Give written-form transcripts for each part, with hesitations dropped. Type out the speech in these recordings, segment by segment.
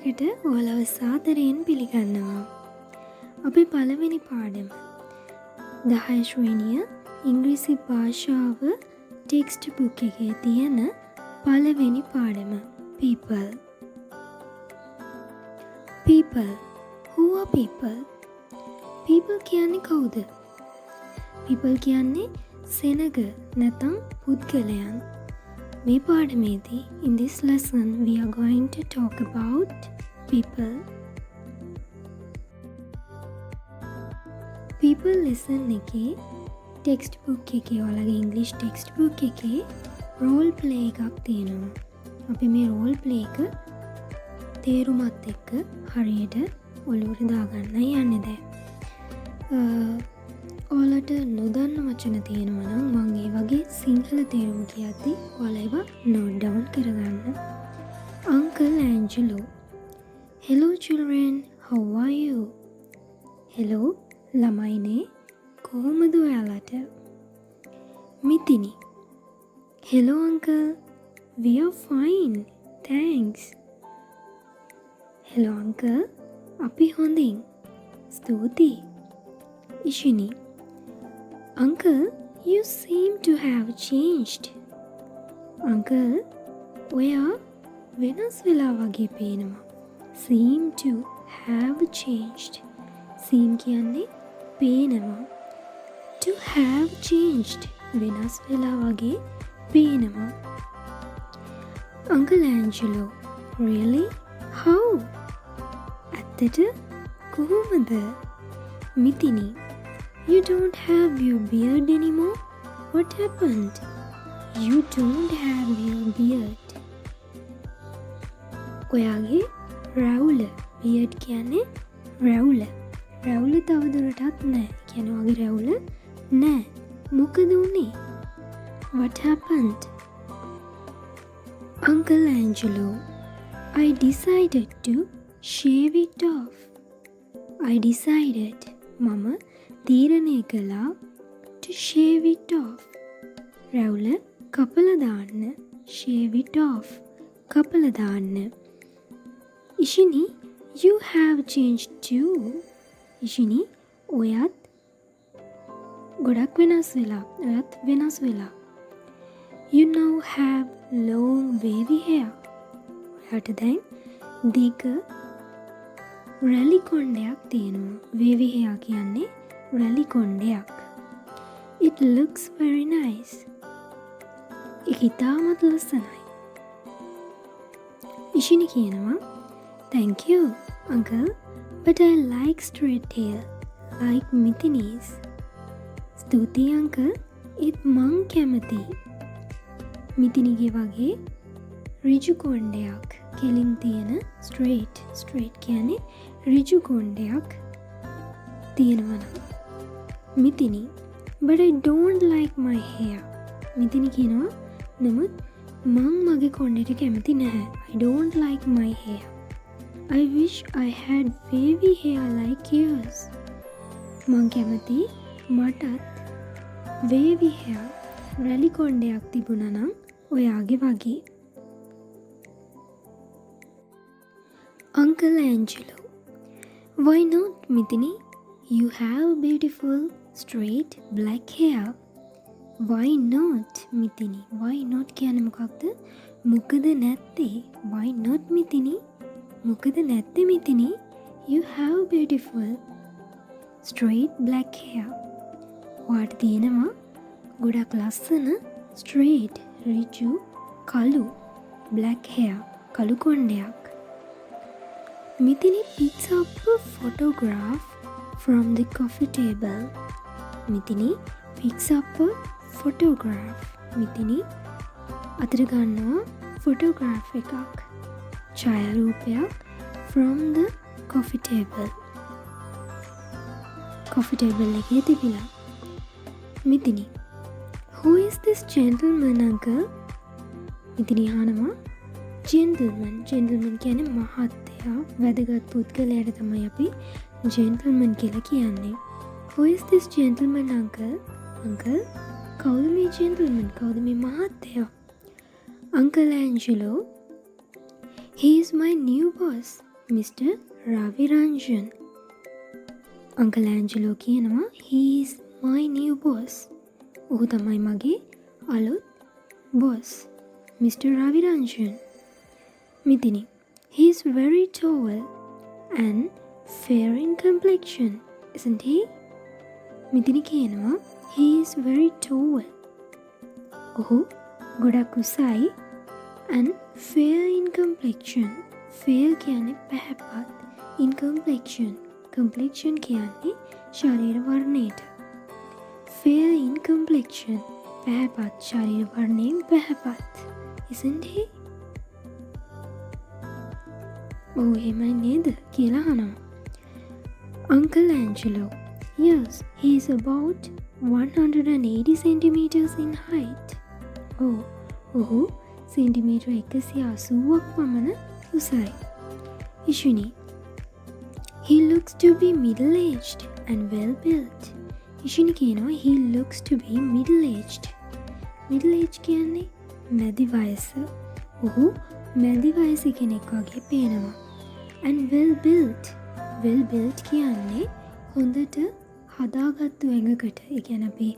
පාඩමකට ඔයාලව සාදරයෙන් පිළිගන්නවා. අපේ පළවෙනි පාඩම 10 ශ්‍රේණිය ඉංග්‍රීසි භාෂාව ටෙක්ස්ට් බුක් එකේ තියෙන පළවෙනි පාඩම people. People. Who are people? People කියන්නේ කවුද? People කියන්නේ සෙනග නැත්නම් පුද්ගලයන්. මේ පාඩමේදී in this lesson we are going to talk about people. People lesson එකේ text book එකේ ඔයාලගේ English text book එකේ role play එකක් තියෙනවා. අපි මේ role play එක තේරුමත් එක්ක හරියට ඔලුවට දාගන්න යන්නේ දැන්. ඔයාලට නොදන්න වචන තියෙනවා නම් මම ඒ වගේ සිංහල තේරුම කියද්දි ඔයාලා ඒවා note down කරගන්න. Uncle Angelo. Hello children, how are you? Hello ළමයිනේ කොහොමද ඔයාලට? මිතිනි. Hello uncle, we are fine, thanks. Hello uncle, අපි හොඳින්. ස්තුතියි. ඉෂිනි. Uncle, you seem to have changed. Uncle, ඔයා වෙනස් වෙලා වගේ පේනවා. Seem to have changed. Seem කියන්නේ පේනවා. To have changed. වෙනස් වෙලා වගේ පේනවා. Uncle Angelo, really? How? ඇත්තට කොහොමද? මිතිනි. You don't have your beard anymore? What happened? You don't have your beard. ඔයාගේ රැවුල. beard කියන්නේ රැවුල. රැවුල තවදුරටත් නැහැ. කියන්නේ ඔයාගේ රැවුල නැහැ. මොකද උනේ? What happened? Uncle Angelo, I decided to shave it off. I decided. මම තීරණය කළා to shave it off. රැවුල කපලා දාන්න. shave it off. කපලා දාන්න. ඉෂිනි, you have changed too. ඉෂිනි, ඔයත් ගොඩක් වෙනස් වෙලා. ඔයත් වෙනස් වෙලා. You now have long wavy hair. ඔයාට දැන් දිග රැලි කොණ්ඩයක් තියෙනවා. wavy hair කියන්නේ රැලි කොණ්ඩයක්. It looks very nice. ඒක ඉතාමත් ලස්සනයි. ඉෂිනි කියනවා, Thank you, uncle, but I like straight hair, like Mithini's. ස්තුතියි uncle, ඒත් මං කැමති. මිතිනිගේ වගේ ඍජු කොණ්ඩයක් කෙලින් තියෙන straight. straight කියන්නේ ඍජු කොණ්ඩයක් තියෙනවා නම්. මිතිනි, but I don't like my hair. මිතිනි කියනවා, නමුත් මං මගේ කොණ්ඩෙට කැමති නැහැ. I don't like my hair. I wish I had wavy hair like yours. මං කැමති මටත් wavy hair රැලි කොණ්ඩයක් තිබුණා නම් ඔයාගේ වගේ. Uncle Angelo, why not, Mithini? You have beautiful straight black hair. Why not, Mithini? Why not කියන්නේ මොකක්ද? මොකද නැත්තේ? Why not, Mithini? මොකද නැත්තේ මිතිනි? You have beautiful straight black hair. ඔයාට තියෙනවා ගොඩක් ලස්සන straight ඍජු කළු black hair කළු කොණ්ඩයක්. මිතිනි picks up a photograph from the coffee table. මිතිනි picks up a photograph. මිතිනි අතට ගන්නවා photograph එකක්. ඡායාරූපයක් from the coffee table. coffee table එකේ තිබිලා. මිතිනි, who is this gentleman, uncle? මිතිනි අහනවා, gentleman. gentleman කියන්නේ මහත්තයා, වැදගත් පුද්ගලයාට තමයි අපි gentleman කියලා කියන්නේ. who is this gentleman, uncle? uncle, කවුද මේ gentleman? කවුද මේ මහත්තයා? Uncle Angelo, he is my new boss. Mr. Raviranjan. Uncle Angelo කියනවා he is my new boss. ඔහු තමයි මගේ අලුත් boss. Mr. Raviranjan. Mithini. He is very tall and fair in complexion, isn't he? Mithini කියනවා he is very tall. ඔහු ගොඩක් උසයි and fair in complexion. fair කියන්නේ පැහැපත්. in complexion කියන්නේ ශරීර වර්ණයට. fair in complexion පැහැපත් ශරීර වර්ණයෙන් පැහැපත්. isn't he? ඔව් එහෙමයි නේද කියලා අහනවා. Uncle Angelo. Yes, he is about 180 centimeters in height. ඔහු සෙන්ටිමීටර් 180ක් පමණ උසයි. Ishwini. He looks to be middle-aged and well-built. Ishwini කියනවා he looks to be middle-aged. middle-aged කියන්නේ මැදි වයස. ඔහු මැදි වයස කෙනෙක් වගේ පේනවා. and well-built. well-built කියන්නේ හොඳට හදාගත්තු ඇඟකට. ඒ කියන්නේ අපි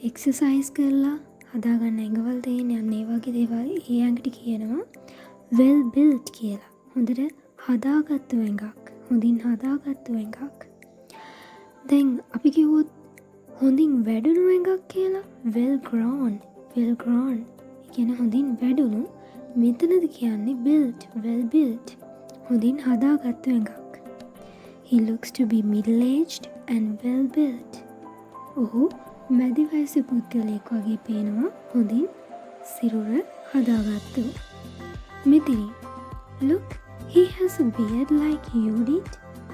එක්සර්සයිස් කරලා හදාගන්න ඇඟවල් තියෙන යන්නේ වගේ දේවල් ඒ ඇඟට කියනවා well-built කියලා. හොඳට හදාගත්තු ඇඟක්. හොඳින් හදාගත්තු ඇඟක්. දැන් අපි කිව්වොත් හොඳින් වැඩුණු ඇඟක් කියලා well-grown. well-grown. ඒ කියන්නේ හොඳින් වැඩුණු. මෙතනද කියන්නේ built. well-built. හොඳින් හදාගත්තු ඇඟක්. He looks to be middle-aged and well-built. ඔහු මැදි වයස පුද්ගලයෙක් වගේ පේනවා හොඳින් සිරුර හදාගත්තු. Mithini. Look, he has a beard like you did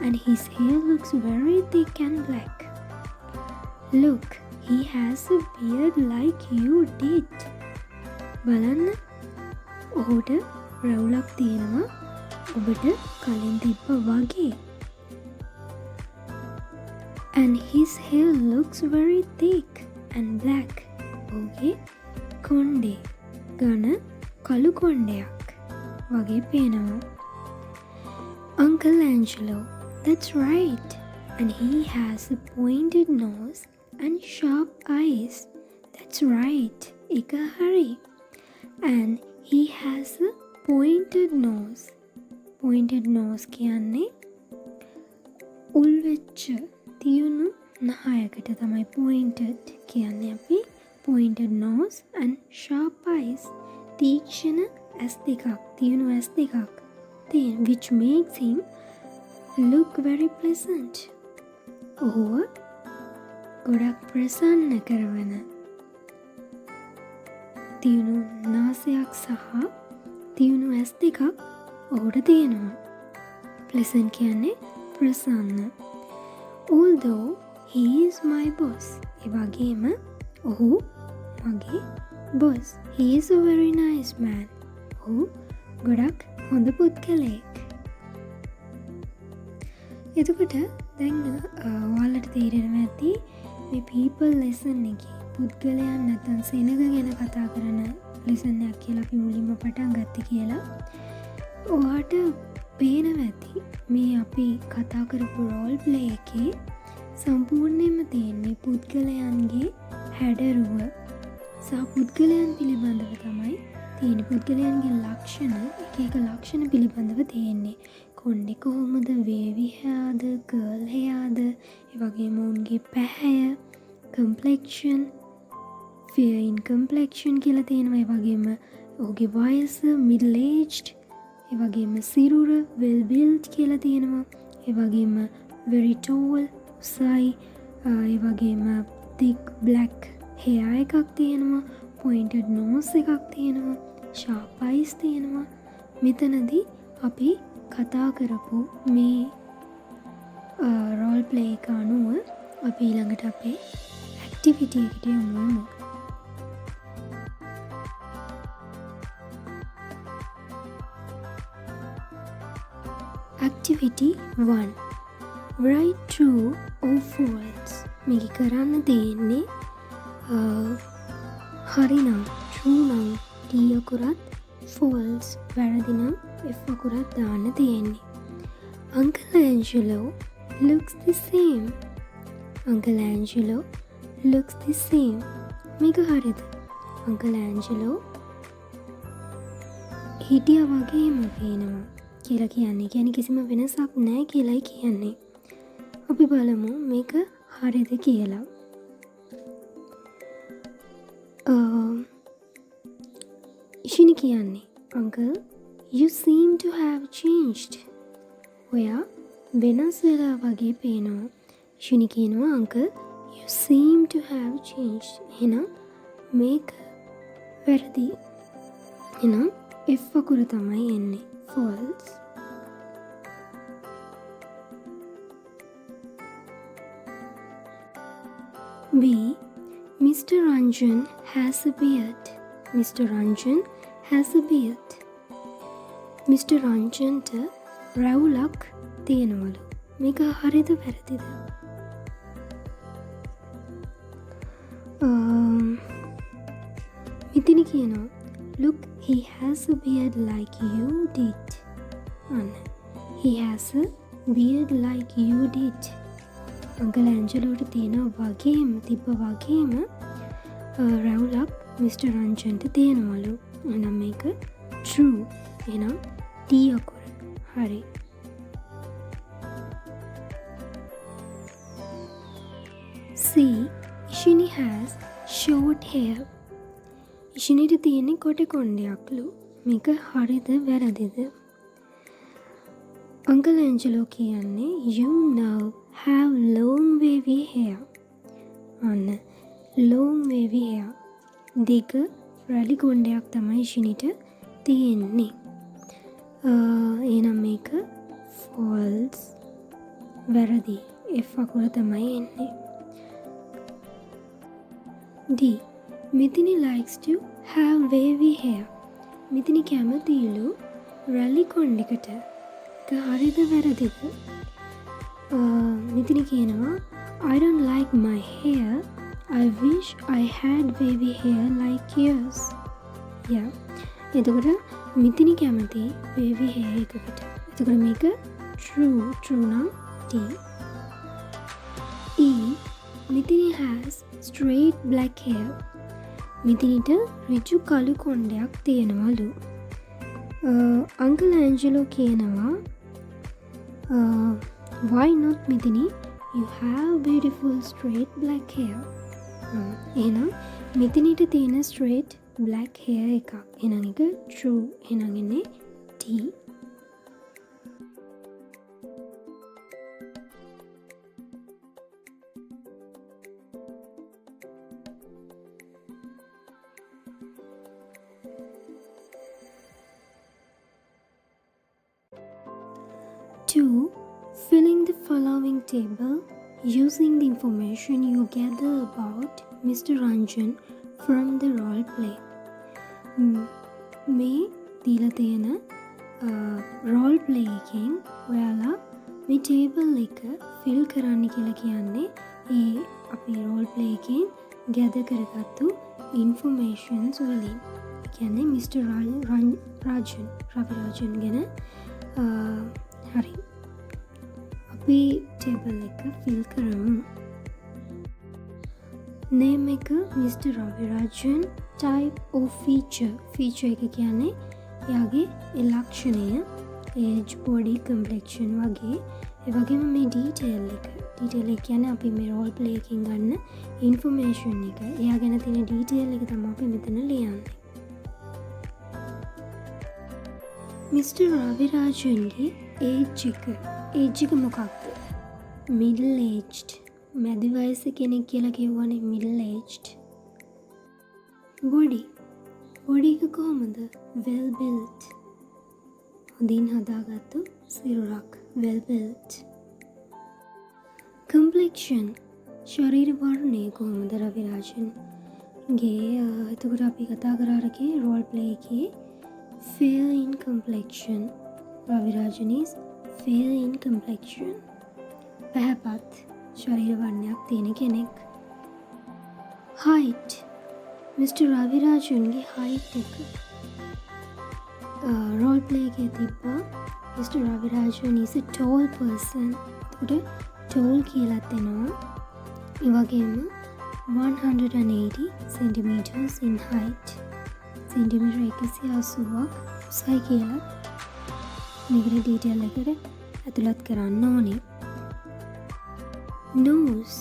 and his hair looks very thick and black. Look, he has a beard like you did. බලන්න ඔහුට රැවුලක් තියෙනවා ඔබට කලින් තිබ්බ වගේ. And his hair looks very thick and black. ඔහුගේ කොණ්ඩේ ඝන කළු කොණ්ඩයක් වගේ පේනවා. Uncle Angelo. That's right. And he has a pointed nose and sharp eyes. That's right. එක හරි. And he has a pointed nose. pointed nose කියන්නේ උල්වෙච්ච තියුණු නහයකට තමයි pointed කියන්නේ අපි. pointed nose and sharp eyes. තීක්ෂණ ඇස් දෙකක් තියුණු ඇස් දෙකක් තියෙන which makes him look very pleasant. ඔහුව ගොඩක් ප්‍රසන්න කරවන තියුණු නාසයක් සහ තියුණු ඇස් දෙකක් ඔහුට තියෙනවා. pleasant කියන්නේ ප්‍රසන්න. although he is my boss. ඒ වගේම ඔහු මගේ boss. he is a very nice man. ඔහු ගොඩක් හොඳ පුද්ගලයෙක්. එතකොට දැන් ඔයාලට තේරෙනවා ඇති මේ people lesson එකේ පුද්ගලයන් නැත්නම් සෙනග ගැන කතා කරන lesson එකක් කියලා අපි මුලින්ම පටන් ගත්තේ කියලා. ඔයාට පේනවා ඇති මේ අපි කතා කරපු role play එකේ සම්පූර්ණයෙන්ම තියෙන්නේ පුද්ගලයන්ගේ හැඩරුව සහ පුද්ගලයන් පිළිබඳව තමයි තියෙන්නේ. පුද්ගලයන්ගේ ලක්ෂණ එක ලක්ෂණ පිළිබඳව තියෙන්නේ. කොණ්ඩේ කොහොමද, වේවි හැද, කර්ල් හැද, ඒ වගේම උන්ගේ පැහැය, complexion, fair in complexion කියලා තියෙනවා. ඒ වගේම ඔහුගේ වයස middle aged, ඒ වගේම සිරුර well built කියලා තියෙනවා. ඒ වගේම very tall උසයි, ඒ වගේම thick black hair එකක් තියෙනවා, pointed nose එකක් තියෙනවා, sharp eyes තියෙනවා. මෙතනදී අපි කතා කරපු මේ රෝල් ප්ලේ එක අනුව අපි ඊළඟට අපේ ඇක්ටිවිටි එකට යමු. Activity 1. Write true or false. මේක කරන්න තියෙන්නේ හරි නම් true නම් T අකුරත්, false වැරදි නම් F අකුරත් දාන්න තියෙන්නේ. Uncle Angelo looks the same. Uncle Angelo looks the same. මේක හරිද? Uncle Angelo හිටියා වගේම පේනවා කියලා කියන්නේ. කියන්නේ කිසිම වෙනසක් නැහැ කියලායි කියන්නේ. අපි බලමු මේක හරිද කියලා. ඉෂිනි කියන්නේ Uncle, you seem to have changed. ඔයා වෙනස් වෙලා වගේ පේනවා. ඉෂිනි කියනවා Uncle, you seem to have changed. එහෙනම් මේක වැරදි. එහෙනම් F අකුර තමයි එන්නේ. false. B. Mr. Ranjan has a beard. Mr. Ranjan has a beard. Mr. Ranjanට රැවුලක් තියෙනවලු. මේක හරිද වැරදිද? මිතිනි කියනවා Look, he has a beard like you did. He has a beard like you did. Uncle Angeloට තියෙනවා වගේම තිබ්බ වගේම රැවුලක් Mr. Ranjanට තියෙනවලු. එහෙනම් මේක true. එහෙනම් D අකුර හරි. C. Ishini has short hair. ඉෂිනිට තියෙන්නේ කොට කොණ්ඩයක්ලු. මේක හරිද වැරදිද? Uncle Angelo කියන්නේ you now have long wavy hair. long wavy hair. දිග රැලි කොණ්ඩයක් තමයි ඉෂිනිට තියෙන්නේ. එහෙනම් මේක false. වැරදි. F අකුර තමයි එන්නේ. D. Mithini likes to have wavy hair. Mithini කැමතිලු රැලි කොණ්ඩයකට. ඒක හරිද වැරදිද? මිතිනි කියනවා I don't like my hair. I wish I had wavy hair like yours. Yeah. එතකොට මිතිනි කැමති wavy hair එකකට. එතකොට මේක true. True නම් D. E. Mithini has straight black hair. මිතිනිට ඍජු කළු කොණ්ඩයක් තියෙනවලු. Uncle Angelo කියනවා why not මිතිනි? You have beautiful straight black hair. එහෙනම් මිතිනිට තියෙන straight black hair එකක්. එහෙනම් ඒක true. එහෙනම් එන්නේ D. Two, filling the following table using the information you gather about Mr. Ranjan from the role play. මේ දීලා තියෙන role play එකෙන් ඔයාලා මේ table එක fill කරන්න කියලා කියන්නේ ඒ අපි role play එකෙන් gather කරගත්තු informations වලින්. ඒ කියන්නේ Mr. Ravi Rajan ගැන හරි. අපි table එක fill කරමු. name එක Mr. Ravi Rajan, type of feature. feature එක කියන්නේ එයාගේ ලක්ෂණය, age, body, complexion වගේ. ඒ වගේම මේ detail එක. detail එක කියන්නේ අපි මේ role play එකකින් ගන්න information එක. එයා ගැන තියෙන detail එක තමයි අපි මෙතන ලියන්නේ. Mr. Ravi Rajanගේ age එක මොකක්ද? middle aged. මැදි වයස කෙනෙක් කියලා කියවනේ middle aged. body එක කොහොමද? well built. හොඳින් හදාගත්තු සිරුරක්. well built. complexion ශරීර වර්ණය කොහොමද රවි රාජන්ගේ? එතකොට අපි කතා කරාරකේ role play එකේ fair in complexion. Ravi Rajan is fair in complexion. පැහැපත් ශරීර වර්ණයක් තියෙන කෙනෙක්. height. Mr. Ravi Rajanගේ height එක role play එකේ තිබ්බා Mr. Ravirajan is a tall person. එතකොට tall කියලා දෙනවා. ඒ වගේම 180 centimeters in height. සෙන්ටිමීටර් 180ක් උසයි කියලා මේකට ඩීටේල් එකට ඇතුළත් කරන්න ඕනේ. Nose.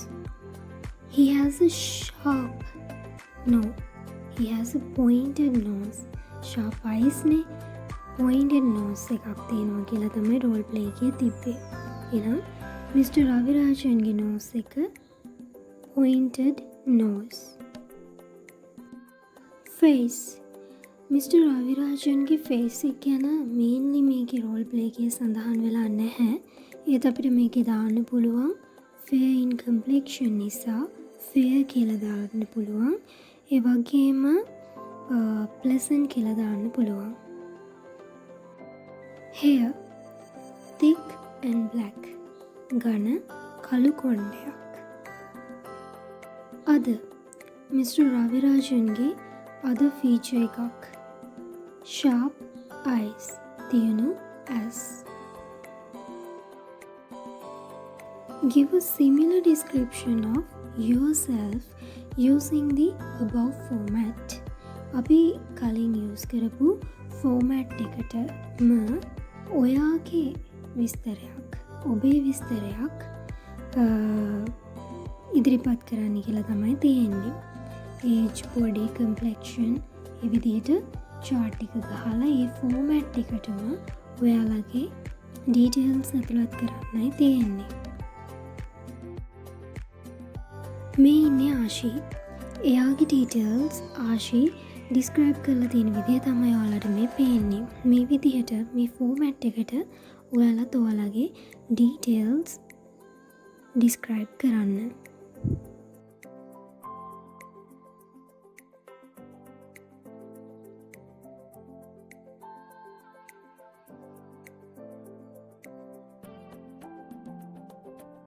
He has a sharp. No. He has a pointed nose. Sharp eyes නේ. Pointed nose එකක් තියෙනවා කියලා තමයි රෝල් ප්ලේ එකේ තිබ්බේ. එහෙනම් Mr. රවිරාජන්ගේ nose එක pointed nose. Face. Mr. රවිරාජන්ගේ face එක ගැන mainly මේකේ රෝල් ප්ලේ එකේ සඳහන් වෙලා නැහැ. ඒත් අපිට මේකේ දාන්න පුළුවන් fair in complexion නිසා fair කියලා දාන්න පුළුවන්. ඒ වගේම pleasant කියලා දාන්න පුළුවන්. Hair thick and black. ඝන කළු කොණ්ඩයක්. Other. Mr. රවිරාජන්ගේ other feature එකක්. Sharp eyes. තියුණු as. Give a similar description of yourself using the above format. අපි කලින් use කරපු format එකටම ඔයාගේ විස්තරයක්, ඔබේ විස්තරයක් ඉදිරිපත් කරන්න කියලා තමයි තියෙන්නේ. age, body, complexion ඒ විදිහට chart එක ගහලා ඒ format එකටම ඔයාලගේ details ඇතුළත් කරන්නයි තියෙන්නේ. මේ ඉන්නේ ආශි. එයාගේ details ආශි describe කරලා තියෙන විදිහ තමයි ඔයාලට මේ පේන්නේ. මේ විදිහට මේ format එකට ඔයාලත් ඔයාලගේ details describe කරන්න.